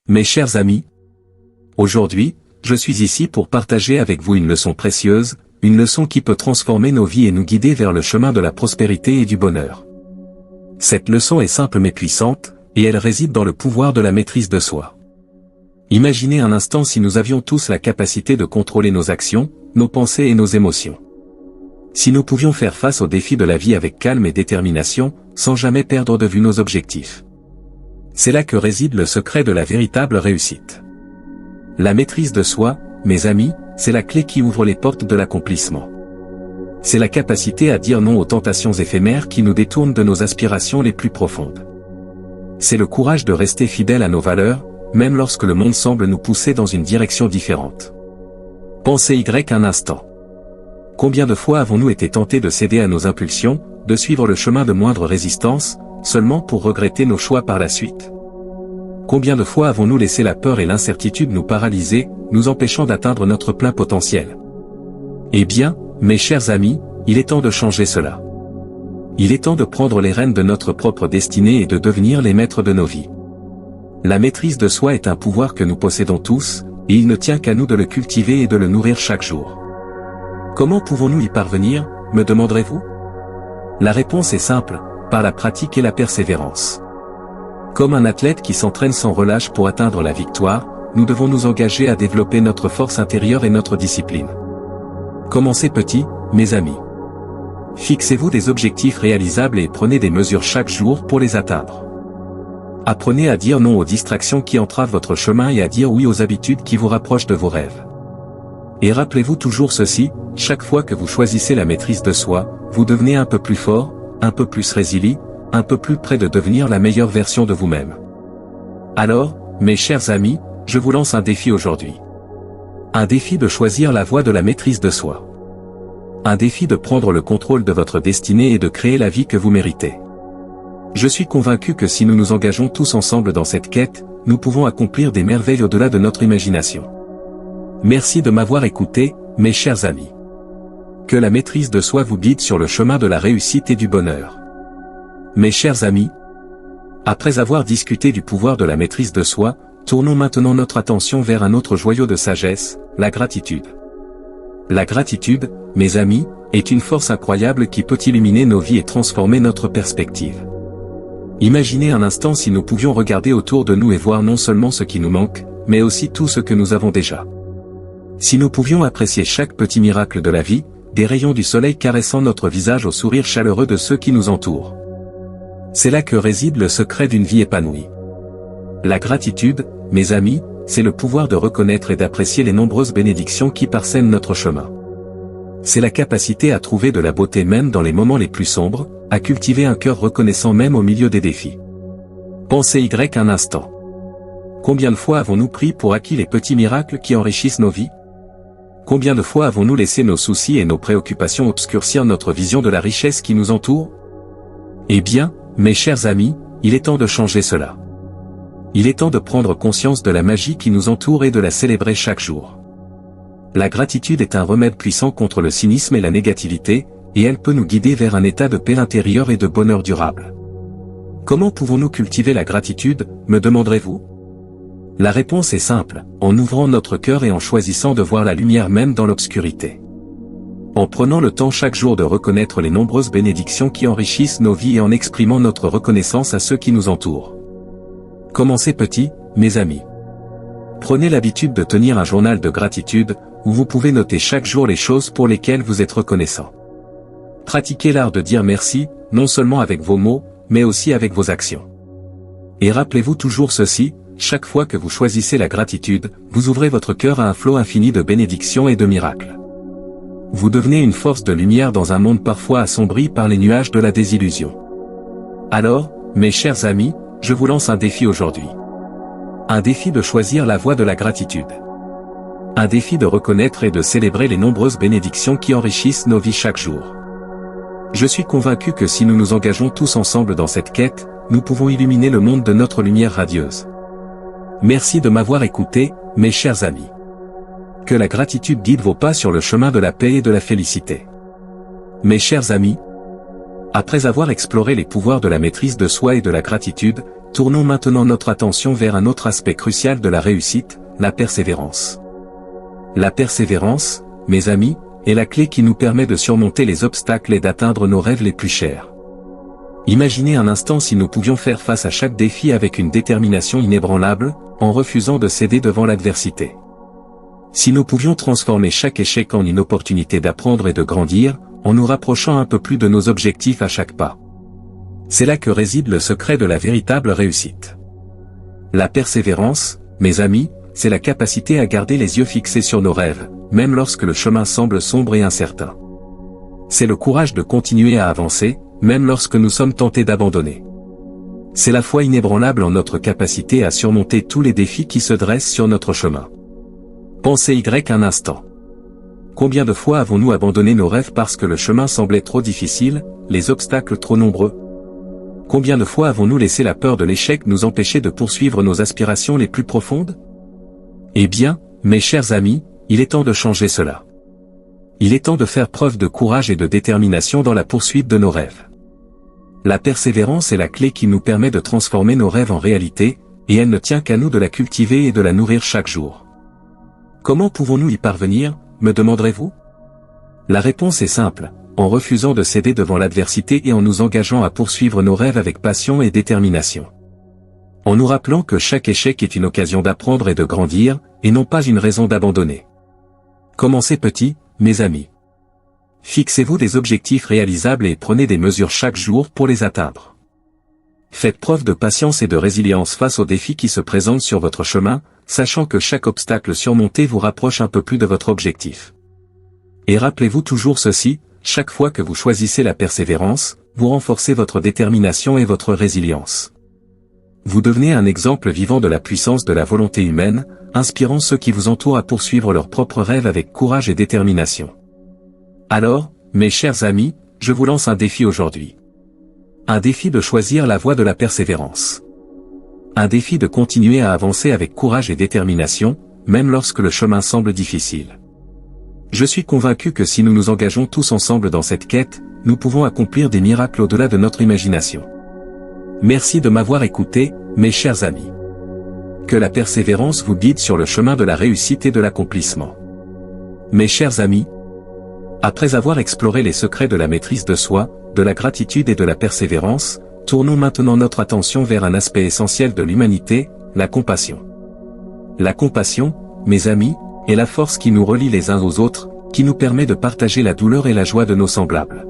Mes chers amis, aujourd'hui, je suis ici pour partager avec vous une leçon précieuse, une leçon qui peut transformer nos vies et nous guider vers le chemin de la prospérité et du bonheur. Cette leçon est simple mais puissante, et elle réside dans le pouvoir de la maîtrise de soi. Imaginez un instant si nous avions tous la capacité de contrôler nos actions, nos pensées et nos émotions. Si nous pouvions faire face aux défis de la vie avec calme et détermination, sans jamais perdre de vue nos objectifs. C'est là que réside le secret de la véritable réussite. La maîtrise de soi, mes amis, c'est la clé qui ouvre les portes de l'accomplissement. C'est la capacité à dire non aux tentations éphémères qui nous détournent de nos aspirations les plus profondes. C'est le courage de rester fidèle à nos valeurs, même lorsque le monde semble nous pousser dans une direction différente. Pensez un instant. Combien de fois avons-nous été tentés de céder à nos impulsions, de suivre le chemin de moindre résistance, seulement pour regretter nos choix par la suite? Combien de fois avons-nous laissé la peur et l'incertitude nous paralyser, nous empêchant d'atteindre notre plein potentiel? Eh bien, mes chers amis, il est temps de changer cela. Il est temps de prendre les rênes de notre propre destinée et de devenir les maîtres de nos vies. La maîtrise de soi est un pouvoir que nous possédons tous, et il ne tient qu'à nous de le cultiver et de le nourrir chaque jour. Comment pouvons-nous y parvenir, me demanderez-vous? La réponse est simple, par la pratique et la persévérance. Comme un athlète qui s'entraîne sans relâche pour atteindre la victoire, nous devons nous engager à développer notre force intérieure et notre discipline. Commencez petit, mes amis. Fixez-vous des objectifs réalisables et prenez des mesures chaque jour pour les atteindre. Apprenez à dire non aux distractions qui entravent votre chemin et à dire oui aux habitudes qui vous rapprochent de vos rêves. Et rappelez-vous toujours ceci, chaque fois que vous choisissez la maîtrise de soi, vous devenez un peu plus fort, un peu plus résilient, un peu plus près de devenir la meilleure version de vous-même. Alors, mes chers amis, je vous lance un défi aujourd'hui. Un défi de choisir la voie de la maîtrise de soi. Un défi de prendre le contrôle de votre destinée et de créer la vie que vous méritez. Je suis convaincu que si nous nous engageons tous ensemble dans cette quête, nous pouvons accomplir des merveilles au-delà de notre imagination. Merci de m'avoir écouté, mes chers amis. Que la maîtrise de soi vous guide sur le chemin de la réussite et du bonheur. Mes chers amis, après avoir discuté du pouvoir de la maîtrise de soi, tournons maintenant notre attention vers un autre joyau de sagesse, la gratitude. La gratitude, mes amis, est une force incroyable qui peut illuminer nos vies et transformer notre perspective. Imaginez un instant si nous pouvions regarder autour de nous et voir non seulement ce qui nous manque, mais aussi tout ce que nous avons déjà. Si nous pouvions apprécier chaque petit miracle de la vie, des rayons du soleil caressant notre visage au sourire chaleureux de ceux qui nous entourent. C'est là que réside le secret d'une vie épanouie. La gratitude, mes amis, c'est le pouvoir de reconnaître et d'apprécier les nombreuses bénédictions qui parsèment notre chemin. C'est la capacité à trouver de la beauté même dans les moments les plus sombres, à cultiver un cœur reconnaissant même au milieu des défis. Pensez un instant. Combien de fois avons-nous pris pour acquis les petits miracles qui enrichissent nos vies? Combien de fois avons-nous laissé nos soucis et nos préoccupations obscurcir notre vision de la richesse qui nous entoure? Eh bien, mes chers amis, il est temps de changer cela. Il est temps de prendre conscience de la magie qui nous entoure et de la célébrer chaque jour. La gratitude est un remède puissant contre le cynisme et la négativité, et elle peut nous guider vers un état de paix intérieure et de bonheur durable. Comment pouvons-nous cultiver la gratitude, me demanderez-vous? La réponse est simple, en ouvrant notre cœur et en choisissant de voir la lumière même dans l'obscurité. En prenant le temps chaque jour de reconnaître les nombreuses bénédictions qui enrichissent nos vies et en exprimant notre reconnaissance à ceux qui nous entourent. Commencez petit, mes amis. Prenez l'habitude de tenir un journal de gratitude, où vous pouvez noter chaque jour les choses pour lesquelles vous êtes reconnaissant. Pratiquez l'art de dire merci, non seulement avec vos mots, mais aussi avec vos actions. Et rappelez-vous toujours ceci, chaque fois que vous choisissez la gratitude, vous ouvrez votre cœur à un flot infini de bénédictions et de miracles. Vous devenez une force de lumière dans un monde parfois assombri par les nuages de la désillusion. Alors, mes chers amis, je vous lance un défi aujourd'hui. Un défi de choisir la voie de la gratitude. Un défi de reconnaître et de célébrer les nombreuses bénédictions qui enrichissent nos vies chaque jour. Je suis convaincu que si nous nous engageons tous ensemble dans cette quête, nous pouvons illuminer le monde de notre lumière radieuse. Merci de m'avoir écouté, mes chers amis. Que la gratitude guide vos pas sur le chemin de la paix et de la félicité. Mes chers amis, après avoir exploré les pouvoirs de la maîtrise de soi et de la gratitude, tournons maintenant notre attention vers un autre aspect crucial de la réussite, la persévérance. La persévérance, mes amis, est la clé qui nous permet de surmonter les obstacles et d'atteindre nos rêves les plus chers. Imaginez un instant si nous pouvions faire face à chaque défi avec une détermination inébranlable, en refusant de céder devant l'adversité. Si nous pouvions transformer chaque échec en une opportunité d'apprendre et de grandir, en nous rapprochant un peu plus de nos objectifs à chaque pas. C'est là que réside le secret de la véritable réussite. La persévérance, mes amis, c'est la capacité à garder les yeux fixés sur nos rêves, même lorsque le chemin semble sombre et incertain. C'est le courage de continuer à avancer, même lorsque nous sommes tentés d'abandonner. C'est la foi inébranlable en notre capacité à surmonter tous les défis qui se dressent sur notre chemin. Pensez un instant. Combien de fois avons-nous abandonné nos rêves parce que le chemin semblait trop difficile, les obstacles trop nombreux? Combien de fois avons-nous laissé la peur de l'échec nous empêcher de poursuivre nos aspirations les plus profondes? Eh bien, mes chers amis, il est temps de changer cela. Il est temps de faire preuve de courage et de détermination dans la poursuite de nos rêves. La persévérance est la clé qui nous permet de transformer nos rêves en réalité, et elle ne tient qu'à nous de la cultiver et de la nourrir chaque jour. Comment pouvons-nous y parvenir, me demanderez-vous? La réponse est simple, en refusant de céder devant l'adversité et en nous engageant à poursuivre nos rêves avec passion et détermination. En nous rappelant que chaque échec est une occasion d'apprendre et de grandir, et non pas une raison d'abandonner. Commencez petit, mes amis. Fixez-vous des objectifs réalisables et prenez des mesures chaque jour pour les atteindre. Faites preuve de patience et de résilience face aux défis qui se présentent sur votre chemin, sachant que chaque obstacle surmonté vous rapproche un peu plus de votre objectif. Et rappelez-vous toujours ceci, chaque fois que vous choisissez la persévérance, vous renforcez votre détermination et votre résilience. Vous devenez un exemple vivant de la puissance de la volonté humaine, inspirant ceux qui vous entourent à poursuivre leurs propres rêves avec courage et détermination. Alors, mes chers amis, je vous lance un défi aujourd'hui. Un défi de choisir la voie de la persévérance. Un défi de continuer à avancer avec courage et détermination, même lorsque le chemin semble difficile. Je suis convaincu que si nous nous engageons tous ensemble dans cette quête, nous pouvons accomplir des miracles au-delà de notre imagination. Merci de m'avoir écouté, mes chers amis. Que la persévérance vous guide sur le chemin de la réussite et de l'accomplissement. Mes chers amis, après avoir exploré les secrets de la maîtrise de soi, de la gratitude et de la persévérance, tournons maintenant notre attention vers un aspect essentiel de l'humanité, la compassion. La compassion, mes amis, est la force qui nous relie les uns aux autres, qui nous permet de partager la douleur et la joie de nos semblables.